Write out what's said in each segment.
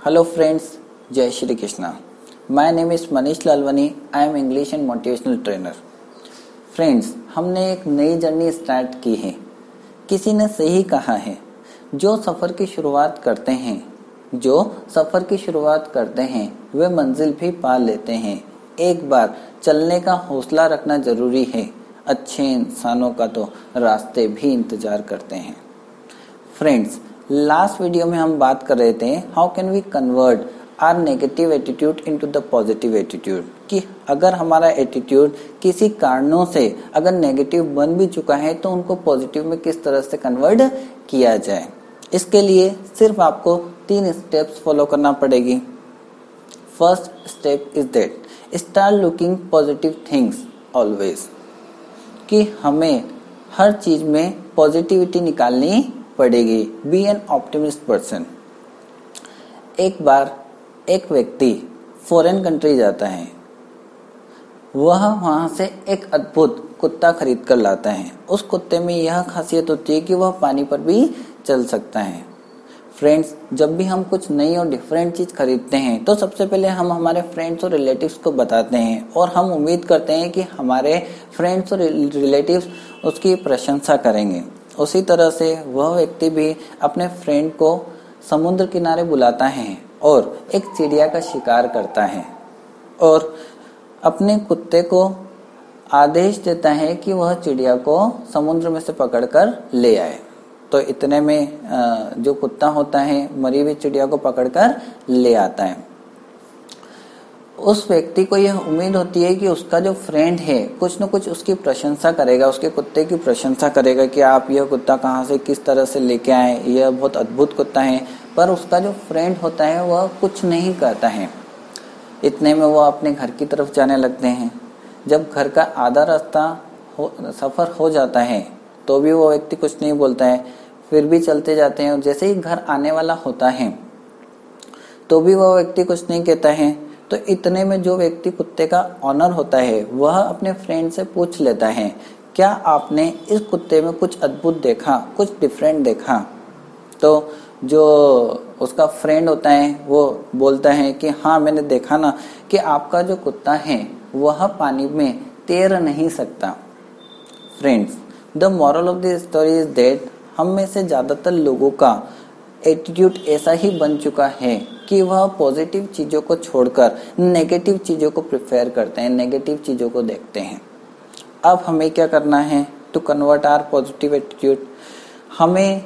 Hello friends, Jai Shri Krishna. My name is Manish Lalwani. I am English and motivational trainer. Friends, हमने एक नई journey start की है। किसी ने सही कहा है, जो सफ़र की शुरुआत करते हैं वे मंजिल भी पा लेते हैं। एक बार चलने का हौसला रखना जरूरी है। अच्छे इंसानों का तो रास्ते भी इंतजार करते हैं। फ्रेंड्स, लास्ट वीडियो में हम बात कर रहे थे how can we convert our negative attitude into the positive attitude, कि अगर हमारा एटीट्यूड किसी कारणों से अगर नेगेटिव बन भी चुका है तो उनको पॉजिटिव में किस तरह से कन्वर्ट किया जाए। इसके लिए सिर्फ आपको 3 स्टेप्स फॉलो करना पड़ेगी। First step is that start looking positive things always, कि हमें हर चीज में पॉजिटिविटी निकालनी पड़ेगी। Be an optimist person. एक बार एक व्यक्ति फॉरेन कंट्री जाता है। वह वहां से एक अद्भुत कुत्ता खरीद कर लाता है। उस कुत्ते में यह खासियत होती है कि वह पानी पर भी चल सकता है। फ्रेंड्स, जब भी हम कुछ नई और डिफरेंट चीज खरीदते हैं तो सबसे पहले हम हमारे फ्रेंड्स और रिलेटिव्स को बताते हैं और हम उम्मीद करते हैं कि हमारे फ्रेंड्स और रिलेटिव्स उसकी प्रशंसा करेंगे। उसी तरह से वह व्यक्ति भी अपने फ्रेंड को समुद्र किनारे बुलाता है और एक चिड़िया का शिकार करता है और अपने कुत्ते को आदेश देता है कि वह चिड़िया को समुद्र में से पकड़कर ले आए। तो इतने में जो कुत्ता होता है मरी हुई चिड़िया को पकड़कर ले आता है। उस व्यक्ति को यह उम्मीद होती है कि उसका जो फ्रेंड है कुछ न कुछ उसकी प्रशंसा करेगा, उसके कुत्ते की प्रशंसा करेगा कि आप यह कुत्ता कहाँ से किस तरह से लेके आए, यह बहुत अद्भुत कुत्ता है। पर उसका जो फ्रेंड होता है वह कुछ नहीं करता है। इतने में वह अपने घर की तरफ जाने लगते हैं। जब घर का आधा रास्ता सफर हो जाता है तो भी वो व्यक्ति कुछ नहीं बोलता है, फिर भी चलते जाते हैं। और जैसे ही घर आने वाला होता है तो भी वह व्यक्ति कुछ नहीं कहता है। तो इतने में जो व्यक्ति कुत्ते का ऑनर होता है वह अपने फ्रेंड से पूछ लेता है, क्या आपने इस कुत्ते में कुछ अद्भुत देखा, कुछ डिफरेंट देखा? तो जो उसका फ्रेंड होता है वो बोलता है कि हाँ, मैंने देखा ना कि आपका जो कुत्ता है वह पानी में तैर नहीं सकता। Friends, the moral of the story is that हम में से ज्यादातर लोगों का एटीट्यूड ऐसा ही बन चुका है कि वह पॉजिटिव चीजों को छोड़कर नेगेटिव चीजों को प्रेफर करते हैं, नेगेटिव चीजों को देखते हैं। अब हमें क्या करना है to convert our positive attitude? हमें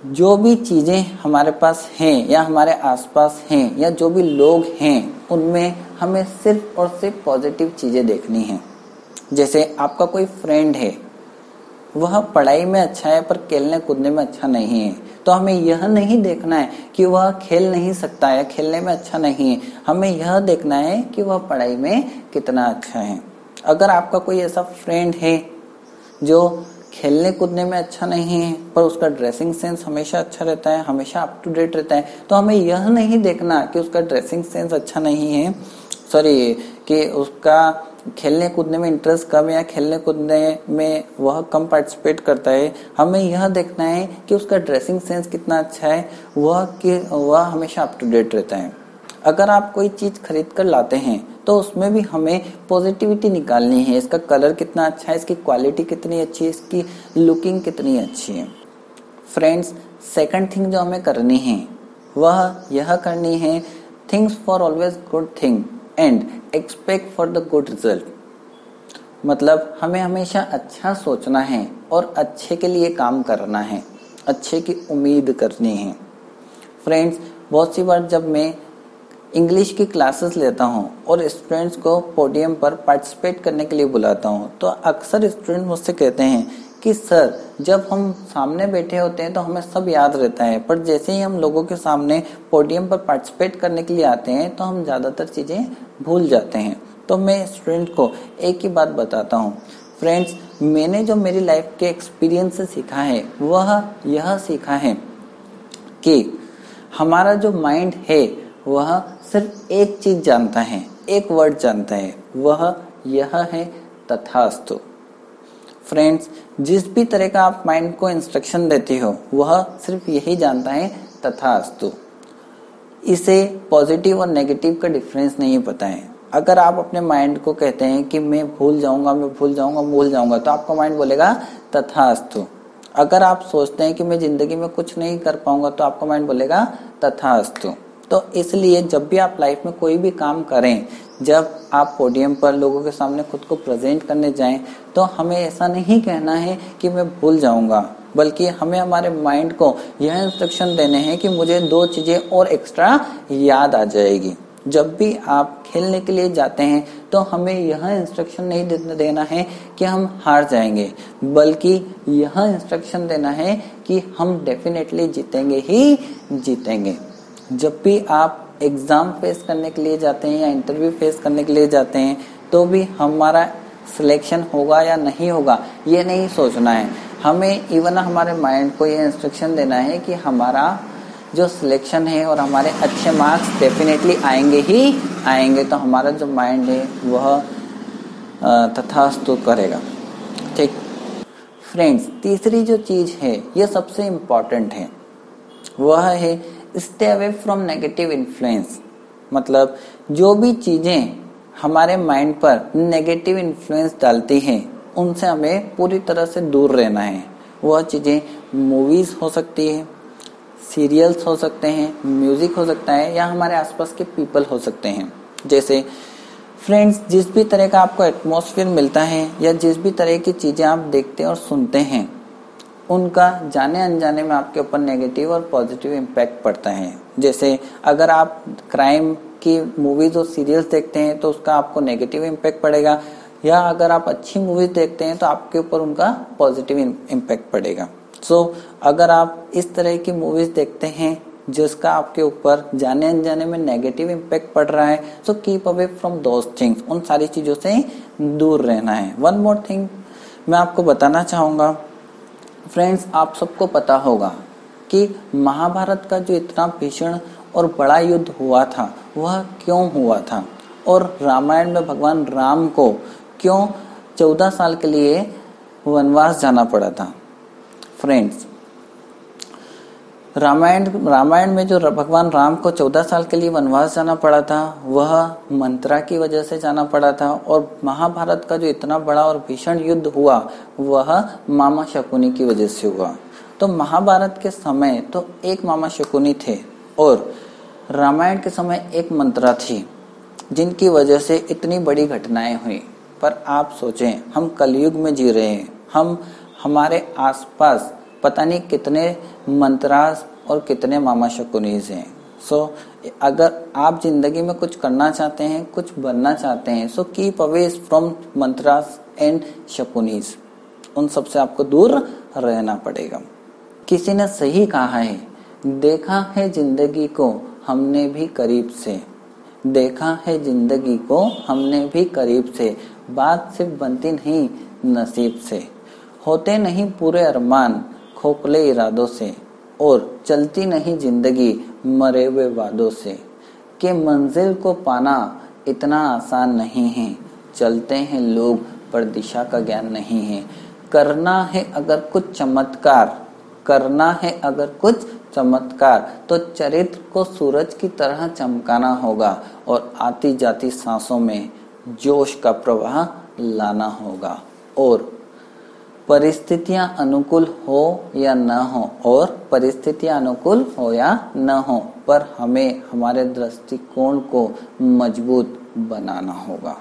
जो भी चीजें हमारे पास हैं या हमारे आसपास हैं या जो भी लोग हैं उनमें हमें सिर्फ और सिर्फ पॉजिटिव चीजें देखनी है। जैसे आपका कोई फ्रेंड है, वह पढ़ाई में अच्छा है पर खेलने कूदने में अच्छा नहीं है, तो हमें यह नहीं देखना है कि वह खेल नहीं सकता या खेलने में अच्छा नहीं है। हमें यह देखना है कि वह पढ़ाई में कितना अच्छा है। अगर आपका कोई ऐसा फ्रेंड है जो खेलने कूदने में अच्छा नहीं है पर उसका ड्रेसिंग सेंस हमेशा अच्छा रहता है, हमेशा अप टू डेट रहता है, तो हमें यह नहीं देखना कि उसका ड्रेसिंग सेंस अच्छा नहीं है, कि उसका खेलने कूदने में इंटरेस्ट कम या खेलने कूदने में वह कम पार्टिसिपेट करता है। हमें यह देखना है कि उसका ड्रेसिंग सेंस कितना अच्छा है, वह हमेशा अप टू डेट रहता है। अगर आप कोई चीज खरीद कर लाते हैं तो उसमें भी हमें पॉजिटिविटी निकालनी है। इसका कलर कितना अच्छा है, इसकी क्वालिटी कितनी अच्छी है, इसकी लुकिंग कितनी अच्छी है। फ्रेंड्स, सेकंड थिंग जो हमें करनी है वह यह करनी है, things for always good thing and expect for the good result. मतलब हमें हमेशा अच्छा सोचना है और अच्छे के लिए काम करना है, अच्छे की उम्मीद करनी है। फ्रेंड्स, बहुत सी बार जब मैं इंग्लिश की क्लासेस लेता हूँ और स्टूडेंट्स को पोडियम पर पार्टिसिपेट करने के लिए बुलाता हूँ तो अक्सर स्टूडेंट मुझसे कहते हैं कि सर, जब हम सामने बैठे होते हैं तो हमें सब याद रहता है, पर जैसे ही हम लोगों के सामने पोडियम पर पार्टिसिपेट करने के लिए आते हैं तो हम ज़्यादातर चीज़ें भूल जाते हैं। तो मैं स्टूडेंट को एक ही बात बताता हूँ। फ्रेंड्स, मैंने जो मेरी लाइफ के एक्सपीरियंस से सीखा है वह यह सीखा है कि हमारा जो माइंड है वह सिर्फ एक चीज जानता है, एक वर्ड जानता है, वह यह है तथास्तु। फ्रेंड्स, जिस भी तरह का आप माइंड को इंस्ट्रक्शन देते हो वह सिर्फ यही जानता है तथास्तु। इसे पॉजिटिव और नेगेटिव का डिफरेंस नहीं पता है। अगर आप अपने माइंड को कहते हैं कि मैं भूल जाऊंगा, तो आपका माइंड बोलेगा तथास्तु। अगर आप सोचते हैं कि मैं जिंदगी में कुछ नहीं कर पाऊंगा, तो आपका माइंड बोलेगा तथास्तु। तो इसलिए जब भी आप लाइफ में कोई भी काम करें, जब आप पोडियम पर लोगों के सामने खुद को प्रेजेंट करने जाएं, तो हमें ऐसा नहीं कहना है कि मैं भूल जाऊंगा, बल्कि हमें हमारे माइंड को यह इंस्ट्रक्शन देने हैं कि मुझे 2 चीजें और एक्स्ट्रा याद आ जाएगी। जब भी आप खेलने के लिए जाते हैं तो हमें यह इंस्ट्रक्शन नहीं देना है कि हम हार जाएंगे, बल्कि यह इंस्ट्रक्शन देना है कि हम डेफिनेटली जीतेंगे ही जीतेंगे। जब भी आप एग्जाम फेस करने के लिए जाते हैं या इंटरव्यू फेस करने के लिए जाते हैं, तो भी हमारा सिलेक्शन होगा या नहीं होगा ये नहीं सोचना है। हमें इवन हमारे माइंड को ये इंस्ट्रक्शन देना है कि हमारा जो सिलेक्शन है और हमारे अच्छे मार्क्स डेफिनेटली आएंगे ही आएंगे। तो हमारा जो माइंड है वह तथास्तु करेगा। ठीक फ्रेंड्स, तीसरी जो चीज है ये सबसे इम्पोर्टेंट है, वह है stay away from negative influence. मतलब जो भी चीजें हमारे माइंड पर नेगेटिव इन्फ्लुएंस डालती हैं उनसे हमें पूरी तरह से दूर रहना है। वह चीजें मूवीज हो सकती है, सीरियल्स हो सकते हैं, म्यूजिक हो सकता है, या हमारे आसपास के पीपल हो सकते हैं। जैसे फ्रेंड्स, जिस भी तरह का आपको एटमॉस्फेयर मिलता है या जिस भी तरह की चीजें आप देखते और सुनते हैं, उनका जाने अनजाने में आपके ऊपर नेगेटिव और पॉजिटिव इम्पैक्ट पड़ता है। जैसे अगर आप क्राइम की मूवीज और सीरियल्स देखते हैं तो उसका आपको नेगेटिव इम्पैक्ट पड़ेगा, या अगर आप अच्छी मूवीज देखते हैं तो आपके ऊपर उनका पॉजिटिव इम्पैक्ट पड़ेगा। अगर आप इस तरह की मूवीज देखते हैं जिसका आपके ऊपर जाने अनजाने में नेगेटिव इम्पैक्ट पड़ रहा है, सो keep away from those things. उन सारी चीजों से दूर रहना है। वन मोर थिंग मैं आपको बताना चाहूंगा फ्रेंड्स, आप सबको पता होगा कि महाभारत का जो इतना भीषण और बड़ा युद्ध हुआ था वह क्यों हुआ था, और रामायण में भगवान राम को क्यों 14 साल के लिए वनवास जाना पड़ा था। फ्रेंड्स, रामायण में जो भगवान राम को 14 साल के लिए वनवास जाना पड़ा था वह मंत्रा की वजह से जाना पड़ा था, और महाभारत का जो इतना बड़ा और भीषण युद्ध हुआ वह मामा शकुनी की वजह से हुआ। तो महाभारत के समय तो एक मामा शकुनी थे और रामायण के समय एक मंत्रा थी, जिनकी वजह से इतनी बड़ी घटनाएं हुई। पर आप सोचें, हम कलयुग में जी रहे हैं, हमारे आसपास पता नहीं कितने मंत्रास और कितने मामा शकुनीज हैं। अगर आप जिंदगी में कुछ करना चाहते हैं, कुछ बनना चाहते हैं, so keep away from mantras and Shakunis. उन सब से आपको दूर रहना पड़ेगा। किसी ने सही कहा है, देखा है जिंदगी को हमने भी करीब से, देखा है जिंदगी को हमने भी करीब से, बात सिर्फ बनती नहीं नसीब से, होते नहीं पूरे अरमान खोखले इरादों से, और चलती नहीं जिंदगी मरे हुए वादों से, कि मंजिल को पाना इतना आसान नहीं है, चलते हैं लोग पर दिशा का ज्ञान नहीं है, करना है अगर कुछ चमत्कार, करना है अगर कुछ चमत्कार, तो चरित्र को सूरज की तरह चमकाना होगा, और आती जाती सांसों में जोश का प्रवाह लाना होगा। और परिस्थितियां अनुकूल हो या न हो, और परिस्थितियां अनुकूल हो या न हो, पर हमें हमारे दृष्टिकोण को मजबूत बनाना होगा।